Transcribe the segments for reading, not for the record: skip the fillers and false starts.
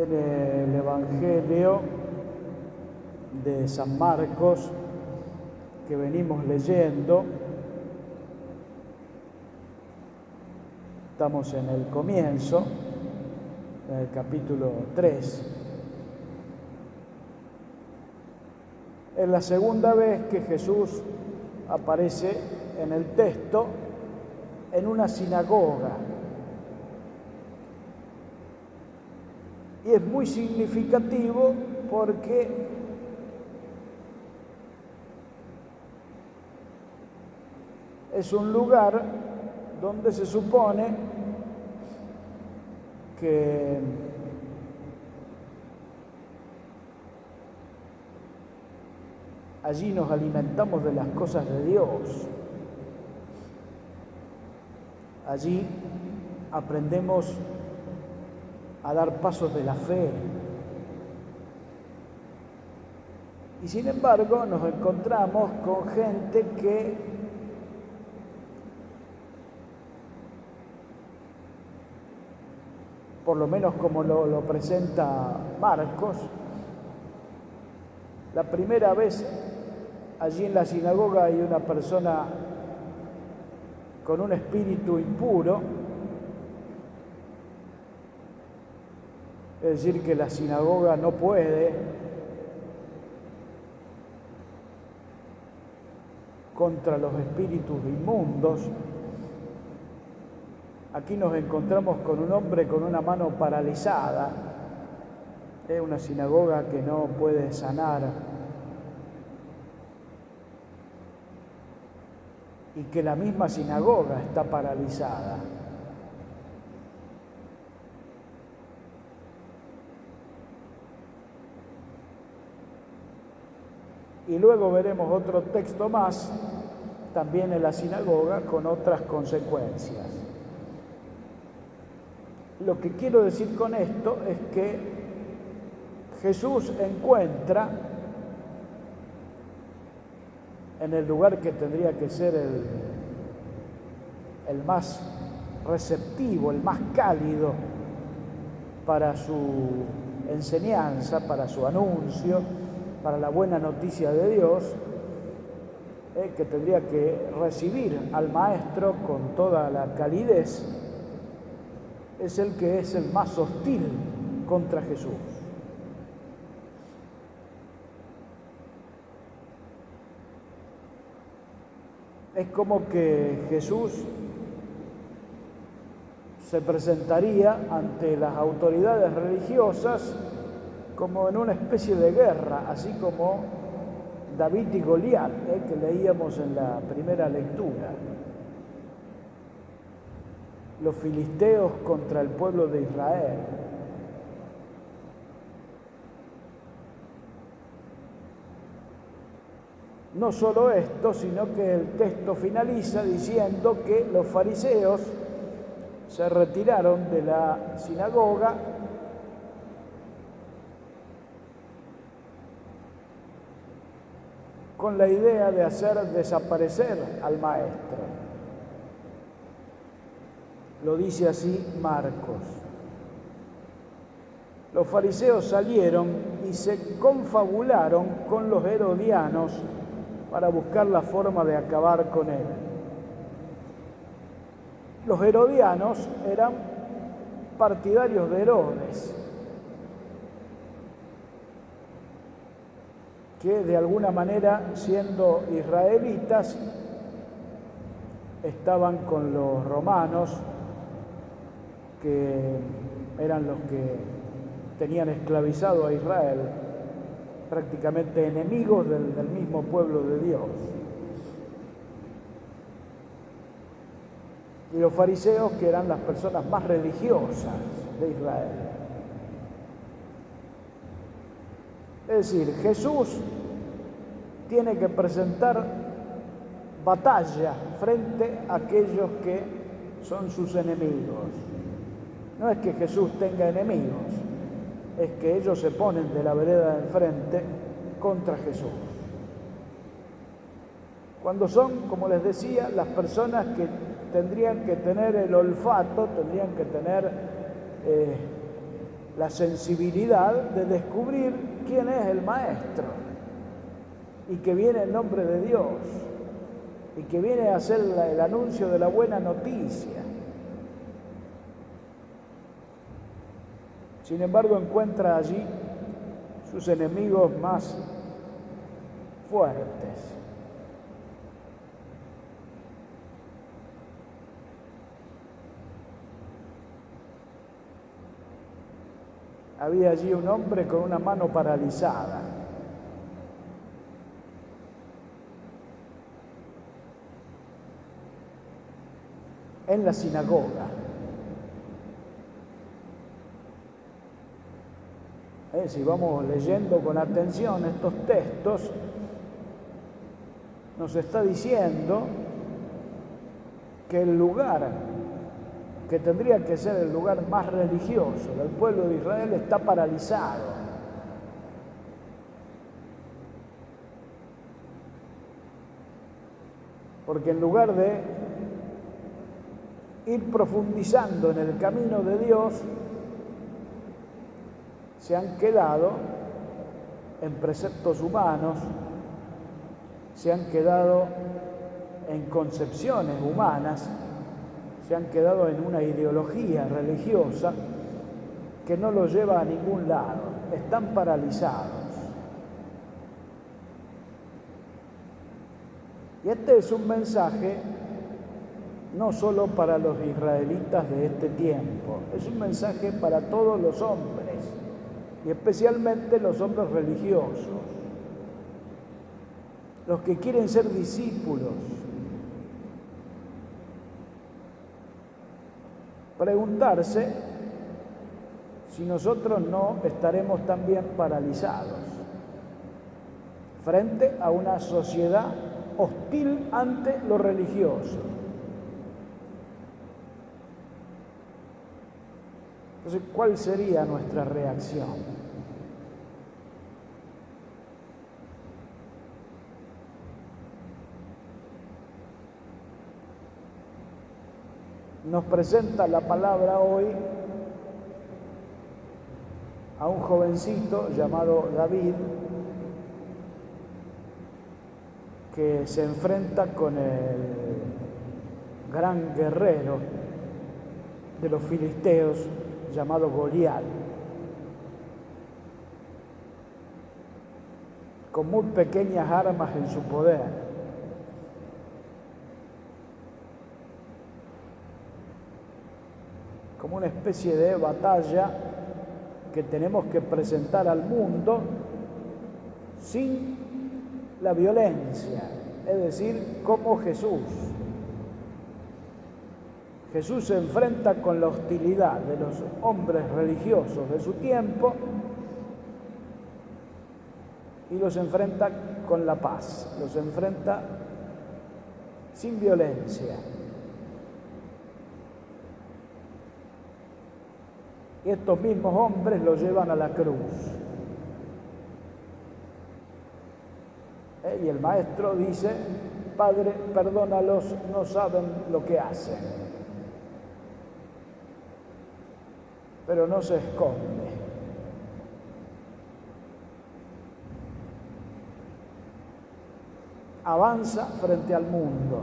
en el Evangelio de San Marcos que venimos leyendo. Estamos en el comienzo, en el capítulo 3. Es la segunda vez que Jesús aparece en el texto en una sinagoga. Y es muy significativo porque es un lugar donde se supone que allí nos alimentamos de las cosas de Dios. Allí aprendemos a dar pasos de la fe. Y sin embargo nos encontramos con gente que por lo menos como lo presenta Marcos, la primera vez allí en la sinagoga hay una persona con un espíritu impuro, es decir, que la sinagoga no puede contra los espíritus inmundos. Aquí nos encontramos con un hombre con una mano paralizada, una sinagoga que no puede sanar y que la misma sinagoga está paralizada. Y luego veremos otro texto más, también en la sinagoga, con otras consecuencias. Lo que quiero decir con esto es que Jesús encuentra en el lugar que tendría que ser el más receptivo, el más cálido para su enseñanza, para su anuncio, para la buena noticia de Dios, que tendría que recibir al Maestro con toda la calidez, es el que es el más hostil contra Jesús. Es como que Jesús se presentaría ante las autoridades religiosas como en una especie de guerra, así como David y Goliat, que leíamos en la primera lectura. Los filisteos contra el pueblo de Israel. No solo esto, sino que el texto finaliza diciendo que los fariseos se retiraron de la sinagoga con la idea de hacer desaparecer al Maestro. Lo dice así Marcos. Los fariseos salieron y se confabularon con los herodianos para buscar la forma de acabar con él. Los herodianos eran partidarios de Herodes, que de alguna manera, siendo israelitas, estaban con los romanos, que eran los que tenían esclavizado a Israel, prácticamente enemigos del mismo pueblo de Dios. Y los fariseos, que eran las personas más religiosas de Israel. Es decir, Jesús tiene que presentar batalla frente a aquellos que son sus enemigos. No es que Jesús tenga enemigos, es que ellos se ponen de la vereda de enfrente contra Jesús. Cuando son, como les decía, las personas que tendrían que tener el olfato, tendrían que tener la sensibilidad de descubrir quién es el Maestro y que viene en nombre de Dios y que viene a hacer el anuncio de la buena noticia. Sin embargo, encuentra allí sus enemigos más fuertes. Había allí un hombre con una mano paralizada. En la sinagoga. Si vamos leyendo con atención estos textos, nos está diciendo que el lugar que tendría que ser el lugar más religioso del pueblo de Israel está paralizado. Porque en lugar de ir profundizando en el camino de Dios, se han quedado en preceptos humanos, se han quedado en concepciones humanas, se han quedado en una ideología religiosa que no los lleva a ningún lado, están paralizados. Y este es un mensaje no solo para los israelitas de este tiempo, es un mensaje para todos los hombres, y especialmente los hombres religiosos, los que quieren ser discípulos. Preguntarse si nosotros no estaremos también paralizados frente a una sociedad hostil ante lo religioso. Entonces, ¿cuál sería nuestra reacción? Nos presenta la palabra hoy a un jovencito llamado David que se enfrenta con el gran guerrero de los filisteos llamado Goliat, con muy pequeñas armas en su poder. Como una especie de batalla que tenemos que presentar al mundo sin la violencia, es decir, como Jesús. Jesús se enfrenta con la hostilidad de los hombres religiosos de su tiempo y los enfrenta con la paz, los enfrenta sin violencia. Y estos mismos hombres lo llevan a la cruz. Y el maestro dice: Padre, perdónalos, no saben lo que hacen. Pero no se esconde. Avanza frente al mundo.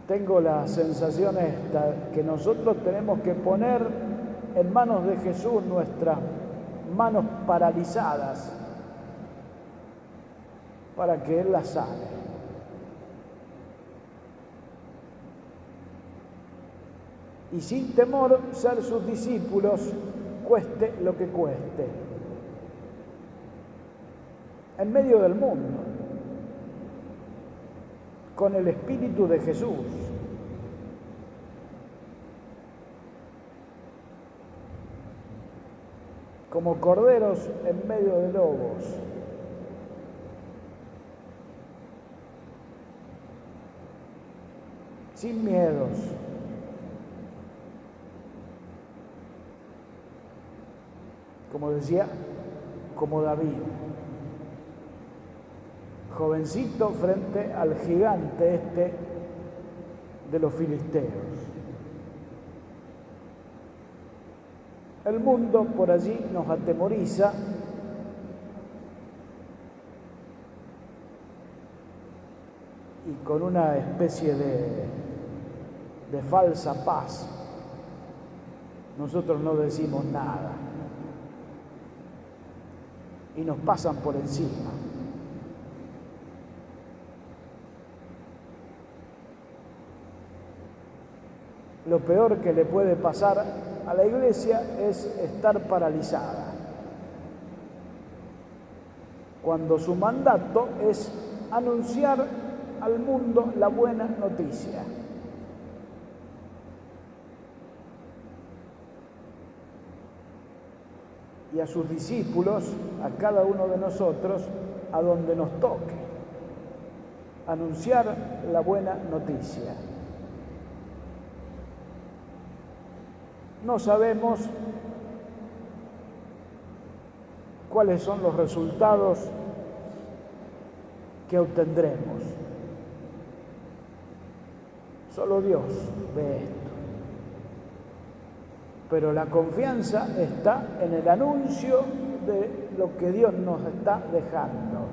Tengo la sensación esta, que nosotros tenemos que poner en manos de Jesús nuestras manos paralizadas para que Él las sane. Y sin temor ser sus discípulos, cueste lo que cueste, en medio del mundo, con el Espíritu de Jesús. Como corderos en medio de lobos. Sin miedos. Como decía, como David. jovencito frente al gigante de los filisteos. El mundo por allí nos atemoriza y con una especie de falsa paz nosotros no decimos nada y nos pasan por encima. Lo peor que le puede pasar a la iglesia es estar paralizada, cuando su mandato es anunciar al mundo la buena noticia. Y a sus discípulos, a cada uno de nosotros, a donde nos toque, anunciar la buena noticia. No sabemos cuáles son los resultados que obtendremos. Solo Dios ve esto. Pero la confianza está en el anuncio de lo que Dios nos está dejando.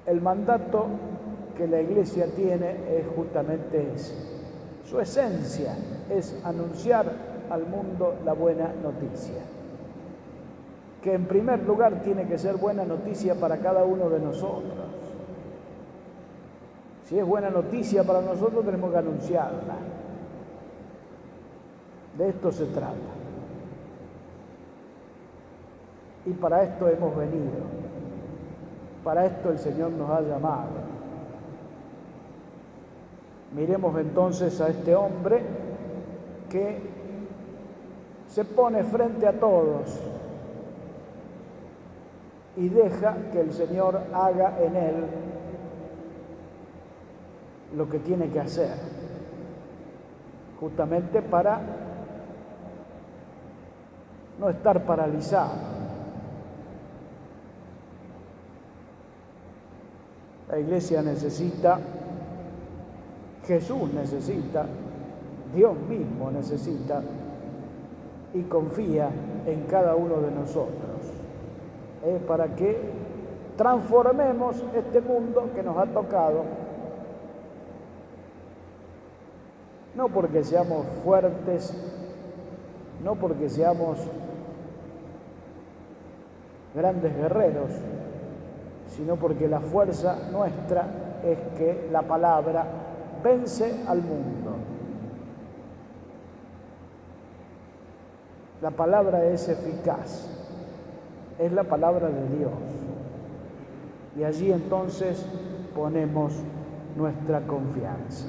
El mandato que la iglesia tiene es justamente ese. Su esencia es anunciar al mundo la buena noticia, que en primer lugar tiene que ser buena noticia para cada uno de nosotros. Si es buena noticia para nosotros, tenemos que anunciarla. De esto se trata. Y para esto hemos venido. Para esto el Señor nos ha llamado. Miremos entonces a este hombre que se pone frente a todos y deja que el Señor haga en él lo que tiene que hacer, justamente para no estar paralizado. La iglesia necesita, Jesús necesita, Dios mismo necesita y confía en cada uno de nosotros, para que transformemos este mundo que nos ha tocado. No porque seamos fuertes, no porque seamos grandes guerreros, sino porque la fuerza nuestra es que la palabra vence al mundo. La palabra es eficaz, es la palabra de Dios. Y allí entonces ponemos nuestra confianza.